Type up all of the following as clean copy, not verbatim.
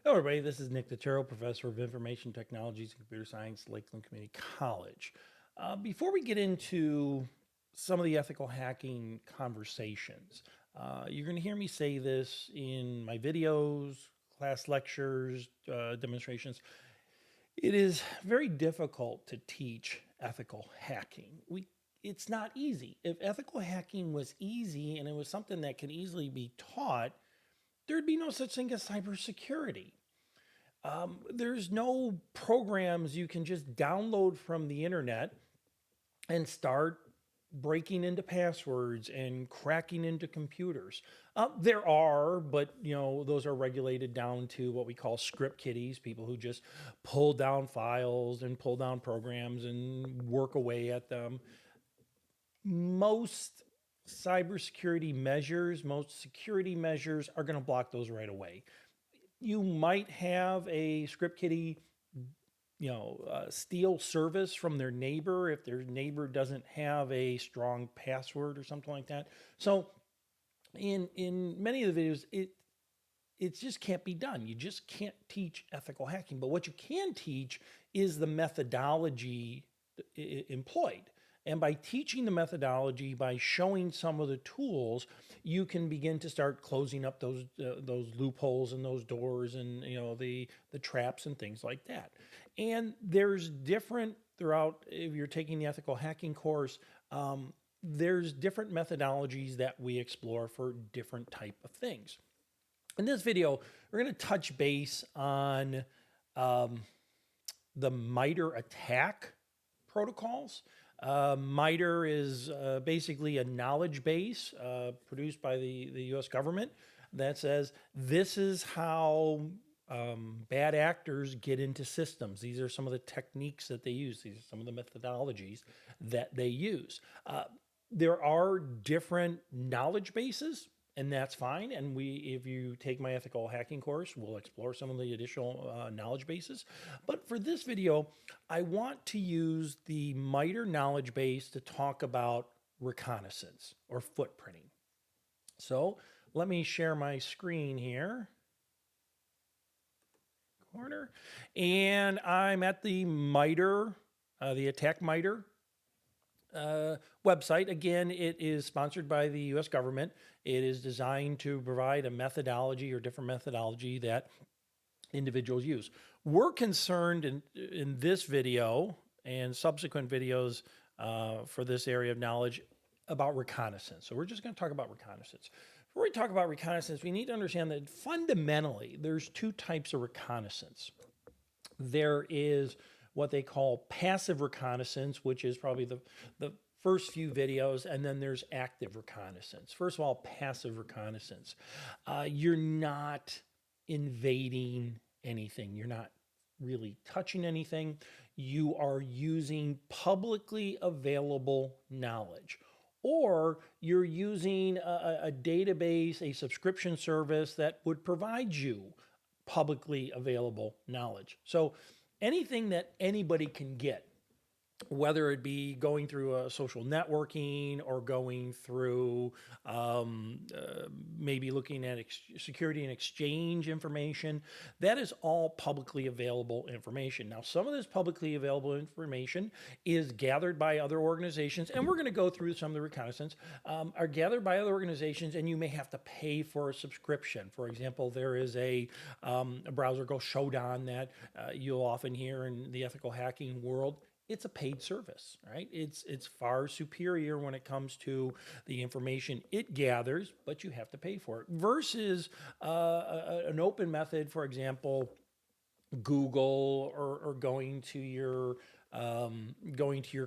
Hello, everybody. This is Nick Totaro, Professor of Information Technologies and Computer Science, Lakeland Community College. Before we get into some of the ethical hacking conversations, you're going to hear me say this in my videos, class lectures, demonstrations. It is very difficult to teach ethical hacking. It's not easy. If ethical hacking was easy and it was something that could easily be taught, there'd be no such thing as cybersecurity. There's no programs you can just download from the internet and start breaking into passwords and cracking into computers. There are, but those are regulated down to what we call script kiddies, people who just pull down files and pull down programs and work away at them. Most cybersecurity measures, most security measures are going to block those right away. You might have a script kiddie steal service from their neighbor if their neighbor doesn't have a strong password or something like that. So in many of the videos, it just can't be done. You just can't teach ethical hacking. But what you can teach is the methodology employed. And by teaching the methodology, by showing some of the tools, you can begin to start closing up those loopholes and those doors and the traps and things like that. And there's different throughout. If you're taking the ethical hacking course, there's different methodologies that we explore for different type of things. In this video, we're going to touch base on the MITRE attack protocols. MITRE is basically a knowledge base produced by the US government that says this is how bad actors get into systems. These are some of the techniques that they use. These are some of the methodologies that they use. There are different knowledge bases, and that's fine. And if you take my ethical hacking course, we'll explore some of the additional knowledge bases. But for this video, I want to use the MITRE knowledge base to talk about reconnaissance or footprinting. So let me share my screen here. Corner. And I'm at the MITRE, the attack MITRE website. Again, it is sponsored by the US government. It is designed to provide a methodology or different methodology that individuals use. We're concerned in this video and subsequent videos for this area of knowledge about reconnaissance. So we're just going to talk about reconnaissance. Before we talk about reconnaissance, we need to understand that fundamentally there's two types of reconnaissance. There is what they call passive reconnaissance, which is probably the first few videos, and then there's active reconnaissance. First of all, passive reconnaissance. You're not invading anything. You're not really touching anything. You are using publicly available knowledge. Or you're using a database, a subscription service that would provide you publicly available knowledge. So anything that anybody can get, whether it be going through a social networking or going through maybe looking at security and exchange information, that is all publicly available information. Now, some of this publicly available information is gathered by other organizations, and we're going to go through some of the reconnaissance, are gathered by other organizations, and you may have to pay for a subscription. For example, there is a browser called Shodan that you'll often hear in the ethical hacking world. It's a paid service, right? It's far superior when it comes to the information it gathers, but you have to pay for it. Versus an open method, for example, Google or going to your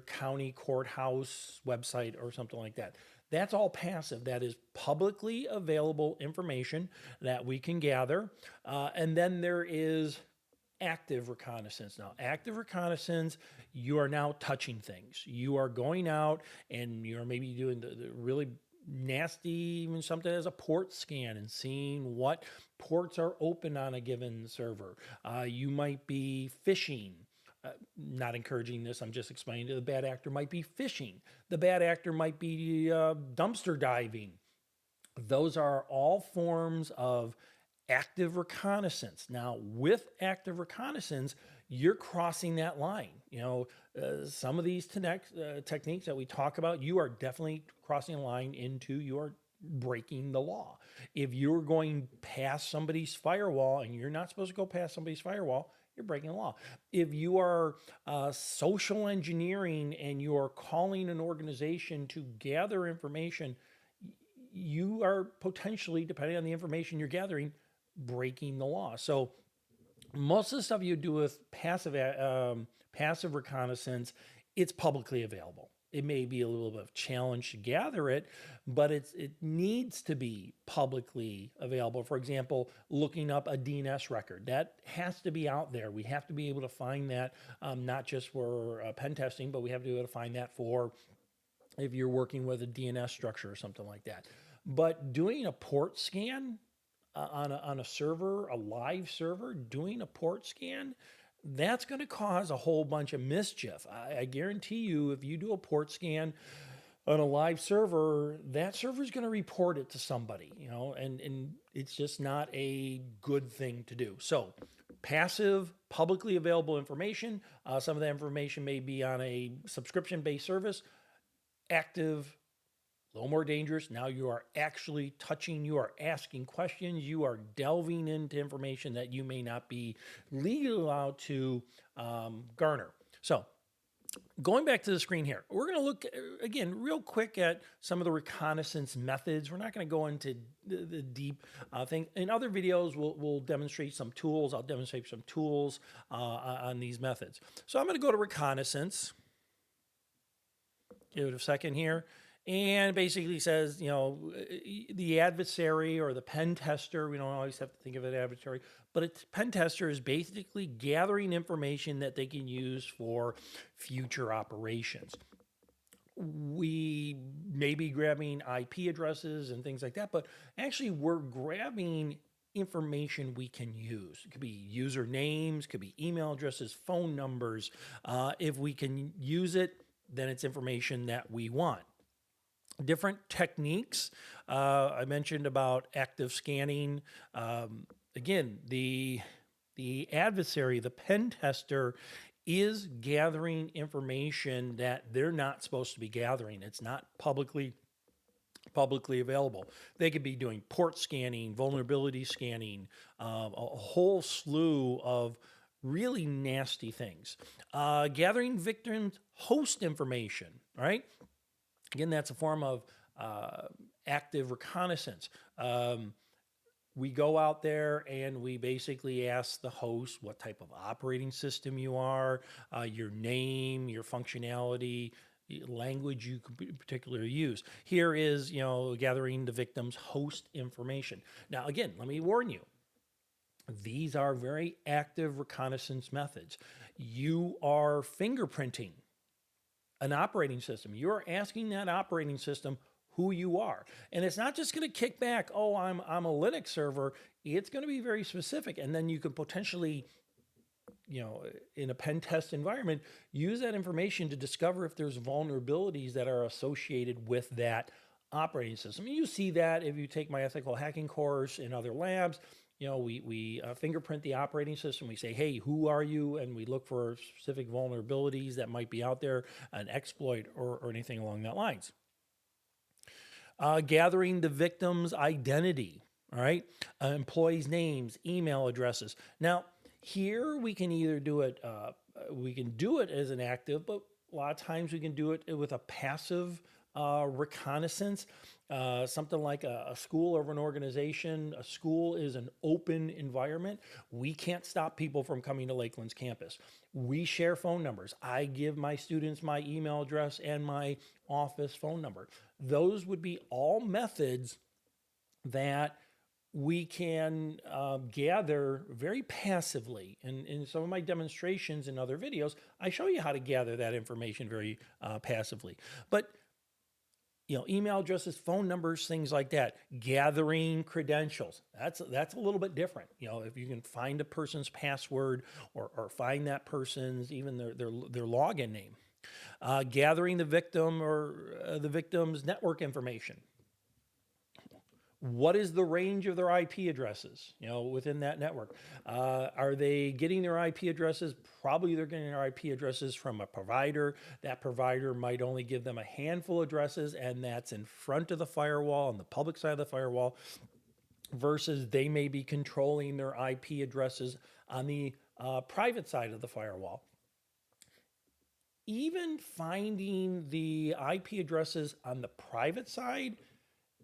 county courthouse website or something like that. That's all passive. That is publicly available information that we can gather, and then there is active reconnaissance. Now, active reconnaissance, you are now touching things. You are going out and you're maybe doing the really nasty, even something as a port scan and seeing what ports are open on a given server. You might be phishing. Not encouraging this, I'm just explaining. The bad actor might be phishing. The bad actor might be dumpster diving. Those are all forms of active reconnaissance. Now, with active reconnaissance, you're crossing that line. Some of these techniques that we talk about, you are definitely crossing a line into your breaking the law. If you're going past somebody's firewall and you're not supposed to go past somebody's firewall, you're breaking the law. If you are social engineering and you are calling an organization to gather information, you are potentially, depending on the information you're gathering, breaking the law. So most of the stuff you do with passive reconnaissance, it's publicly available. It may be a little bit of a challenge to gather it, but it needs to be publicly available. For example, looking up a DNS record, that has to be out there. We have to be able to find that, not just for pen testing, but we have to be able to find that for if you're working with a DNS structure or something like that. But doing a port scan on a server, a live server, doing a port scan, that's going to cause a whole bunch of mischief. I guarantee you, if you do a port scan on a live server, that server is going to report it to somebody, and it's just not a good thing to do. So passive, publicly available information, some of that information may be on a subscription-based service. Active, a little more dangerous. Now you are actually touching, you are asking questions, you are delving into information that you may not be legally allowed to garner. So going back to the screen here, we're going to look again real quick at some of the reconnaissance methods. We're not going to go into the deep thing. In other videos, we'll demonstrate some tools. I'll demonstrate some tools on these methods. So I'm going to go to reconnaissance. Give it a second here. And basically says, the adversary or the pen tester, we don't always have to think of it as adversary, but a pen tester is basically gathering information that they can use for future operations. We may be grabbing IP addresses and things like that, but actually we're grabbing information we can use. It could be usernames, could be email addresses, phone numbers. If we can use it, then it's information that we want. Different techniques. I mentioned about active scanning. Again, the adversary, the pen tester, is gathering information that they're not supposed to be gathering. It's not publicly available. They could be doing port scanning, vulnerability scanning, a whole slew of really nasty things. Gathering victims' host information, right? Again, that's a form of active reconnaissance. We go out there and we basically ask the host what type of operating system you are, your name, your functionality, language you could particularly use. Here is, gathering the victim's host information. Now, again, let me warn you. These are very active reconnaissance methods. You are fingerprinting an operating system. You're asking that operating system who you are. And it's not just going to kick back, oh, I'm a Linux server. It's going to be very specific. And then you could potentially, in a pen test environment, use that information to discover if there's vulnerabilities that are associated with that operating system. You see that if you take my ethical hacking course in other labs. We fingerprint the operating system. We say, hey, who are you? And we look for specific vulnerabilities that might be out there, an exploit or anything along that lines. Gathering the victim's identity, all right? Employees' names, email addresses. Now, here we can either do it, as an active, but a lot of times we can do it with a passive reconnaissance. Something like a school or an organization. A school is an open environment. We can't stop people from coming to Lakeland's campus. We share phone numbers. I give my students my email address and my office phone number. Those would be all methods that we can gather very passively. And in some of my demonstrations in other videos, I show you how to gather that information very passively. But email addresses, phone numbers, things like that. Gathering credentials. That's a little bit different. If you can find a person's password or find that person's even their login name. Gathering the victim or the victim's network information. What is the range of their IP addresses, within that network? Are they getting their IP addresses? Probably they're getting their IP addresses from a provider. That provider might only give them a handful of addresses, and that's in front of the firewall, on the public side of the firewall, versus they may be controlling their IP addresses on the private side of the firewall. Even finding the IP addresses on the private side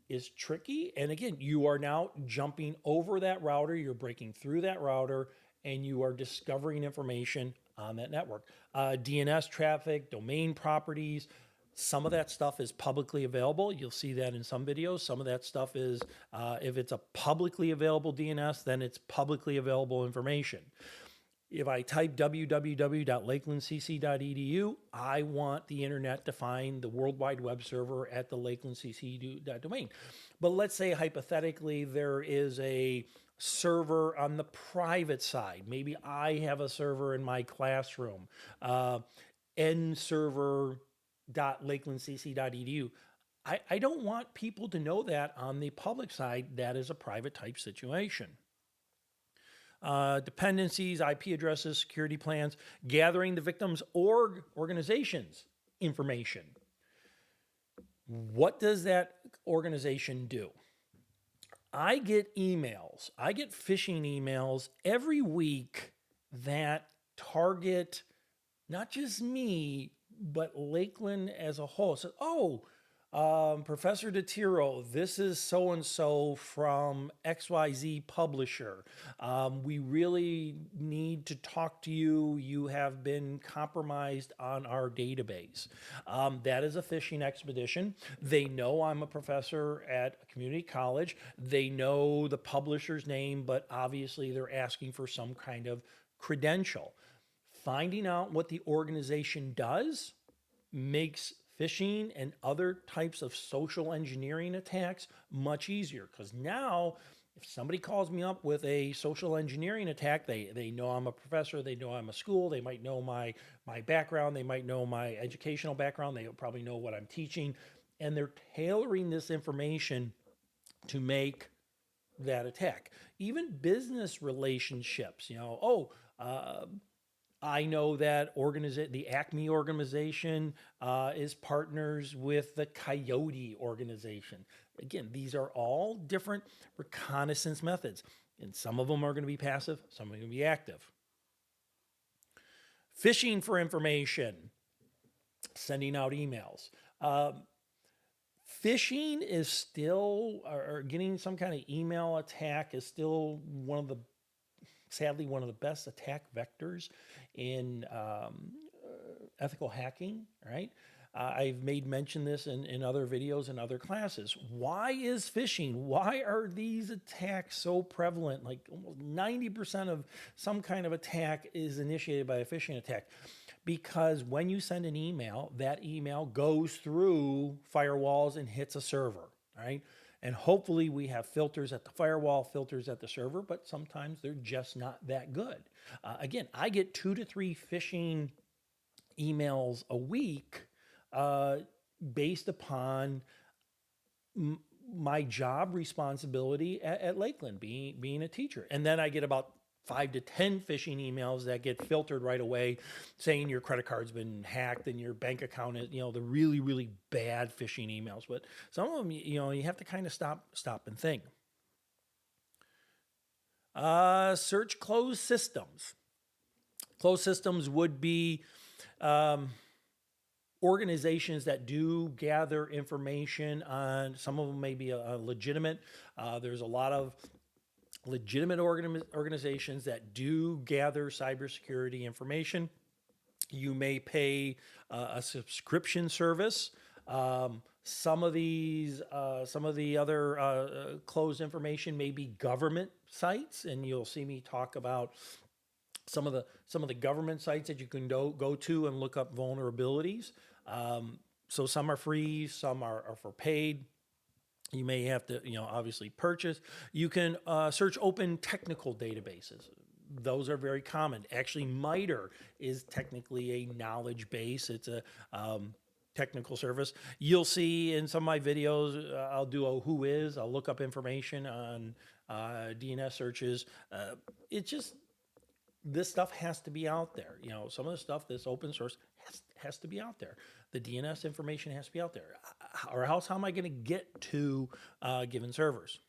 is tricky. And again, you are now jumping over that router, you're breaking through that router, and you are discovering information on that network. DNS traffic, domain properties, some of that stuff is publicly available. You'll see that in some videos. Some of that stuff is, if it's a publicly available DNS, then it's publicly available information. If I type www.lakelandcc.edu, I want the internet to find the World Wide Web server at the lakelandcc domain. But let's say hypothetically there is a server on the private side. Maybe I have a server in my classroom, nserver.lakelandcc.edu. I don't want people to know that on the public side. That is a private type situation. Dependencies, IP addresses, security plans, gathering the victim's organization's information. What does that organization do? I get emails. I get phishing emails every week that target not just me, but Lakeland as a whole. So, Professor DeTiro, this is so-and-so from XYZ publisher. We really need to talk to you. You have been compromised on our database. That is a phishing expedition. They know I'm a professor at a community college. They know the publisher's name, but obviously they're asking for some kind of credential. Finding out what the organization does makes phishing and other types of social engineering attacks much easier, because now if somebody calls me up with a social engineering attack, they know I'm a professor, they know I'm a school, they might know my background, they might know my educational background, they probably know what I'm teaching, and they're tailoring this information to make that attack. Even business relationships, I know that the Acme organization is partners with the Coyote organization. Again, these are all different reconnaissance methods, and some of them are going to be passive, some are going to be active. Phishing for information, sending out emails. Phishing is still, or getting some kind of email attack is still sadly one of the best attack vectors in ethical hacking, right? I've made mention this in other videos and other classes. Why is phishing? Why are these attacks so prevalent? Like almost 90% of some kind of attack is initiated by a phishing attack. Because when you send an email, that email goes through firewalls and hits a server, right? And hopefully we have filters at the firewall, filters at the server, but sometimes they're just not that good. Again, I get 2 to 3 phishing emails a week based upon my job responsibility at Lakeland, being a teacher. And then I get about 5 to 10 phishing emails that get filtered right away saying your credit card's been hacked and your bank account is, the really, really bad phishing emails. But some of them, you have to kind of stop and think. Search closed systems. Closed systems would be organizations that do gather information on, some of them may be legitimate. There's a lot of legitimate organizations that do gather cybersecurity information. You may pay a subscription service. Some of the other closed information may be government sites, and you'll see me talk about some of the government sites that you can go to and look up vulnerabilities. So some are free, some are for paid. You may have to, obviously purchase. You can search open technical databases. Those are very common. Actually, MITRE is technically a knowledge base. It's technical service. You'll see in some of my videos, I'll do a WHOIS. I'll look up information on DNS searches. It's just, this stuff has to be out there. You know, some of the stuff that's open source has to be out there. The DNS information has to be out there. Or else, how am I going to get to given servers?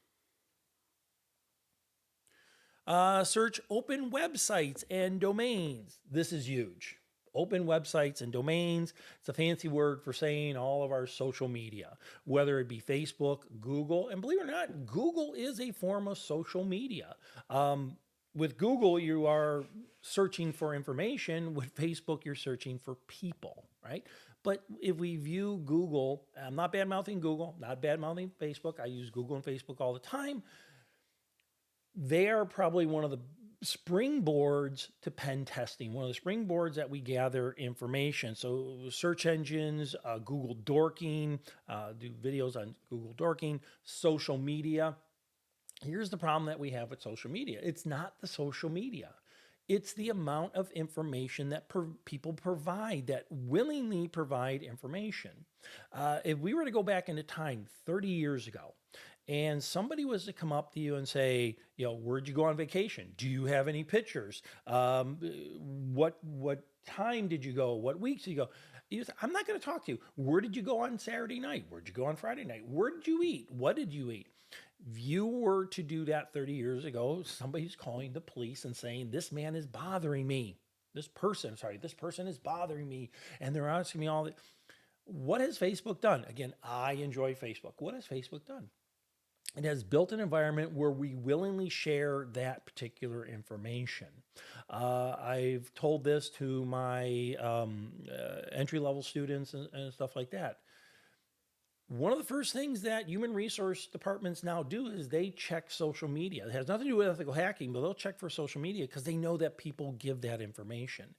Search open websites and domains. This is huge. Open websites and domains. It's a fancy word for saying all of our social media, whether it be Facebook, Google, and believe it or not, Google is a form of social media. With Google, you are searching for information. With Facebook, you're searching for people, right? But if we view Google, I'm not bad-mouthing Google, not bad-mouthing Facebook. I use Google and Facebook all the time. They are probably one of the springboards to pen testing, one of the springboards that we gather information. So search engines, Google dorking, do videos on Google dorking, social media. Here's the problem that we have with social media. It's not the social media. It's the amount of information that people provide, that willingly provide information. If we were to go back into time 30 years ago, and somebody was to come up to you and say, you know, where'd you go on vacation? Do you have any pictures? What time did you go? What weeks did you go? I'm not going to talk to you. Where did you go on Saturday night? Where'd you go on Friday night? Where did you eat? What did you eat? If you were to do that 30 years ago, somebody's calling the police and saying, this man is bothering me. This person is bothering me. And they're asking me all that. What has Facebook done? Again, I enjoy Facebook. What has Facebook done? It has built an environment where we willingly share that particular information. I've told this to my entry-level students and stuff like that. One of the first things that human resource departments now do is they check social media. It has nothing to do with ethical hacking, but they'll check for social media because they know that people give that information.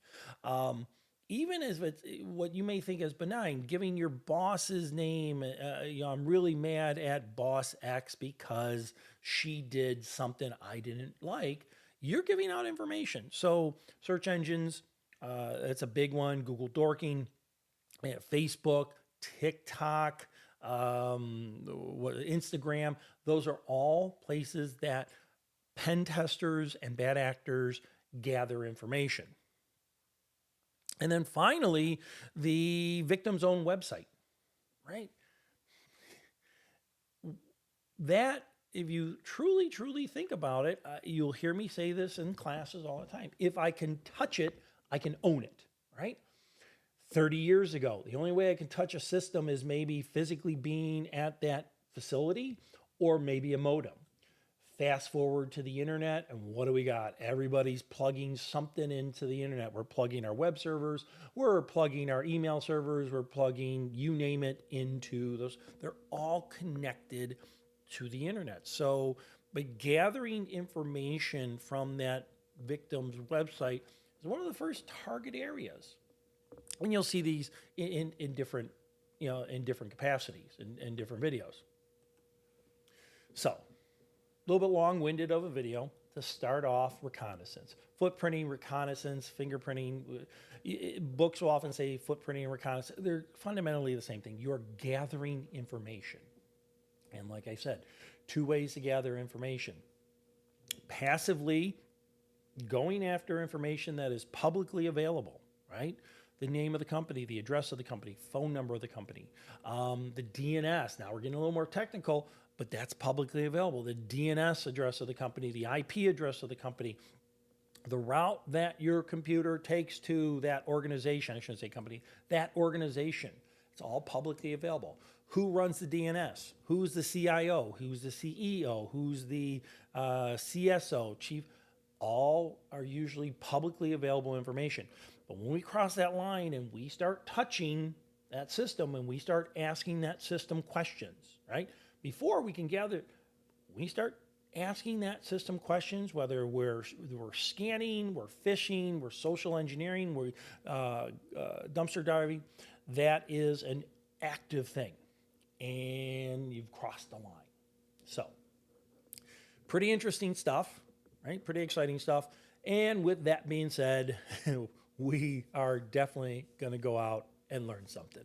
Even if it's what you may think is benign, giving your boss's name, you know, I'm really mad at boss X because she did something I didn't like, you're giving out information. So search engines, that's a big one. Google dorking, Facebook, TikTok, Instagram, those are all places that pen testers and bad actors gather information. And then finally, the victim's own website, right? That, if you truly, truly think about it, you'll hear me say this in classes all the time. If I can touch it, I can own it, right? 30 years ago, the only way I can touch a system is maybe physically being at that facility or maybe a modem. Fast forward to the internet, and what do we got? Everybody's plugging something into the internet. We're plugging our web servers, we're plugging our email servers, we're plugging you name it into those. They're all connected to the internet. So by gathering information from that victim's website is one of the first target areas. And you'll see these in different, you know, in different capacities, in different videos. So, a little bit long-winded of a video to start off reconnaissance. Footprinting, reconnaissance, fingerprinting. Books will often say footprinting and reconnaissance. They're fundamentally the same thing. You're gathering information. And like I said, two ways to gather information. Passively going after information that is publicly available, right? The name of the company, the address of the company, phone number of the company, the DNS. Now we're getting a little more technical, but that's publicly available. The DNS address of the company, the IP address of the company, the route that your computer takes to that organization, I shouldn't say company, that organization. It's all publicly available. Who runs the DNS? Who's the CIO? Who's the CEO? Who's the CSO, chief? All are usually publicly available information. But when we cross that line and we start touching that system and we start asking that system questions, right? Before we can gather, we start asking that system questions, whether we're scanning, we're phishing, we're social engineering, we're dumpster diving, that is an active thing. And you've crossed the line. So, pretty interesting stuff, right? Pretty exciting stuff. And with that being said, we are definitely going to go out and learn something.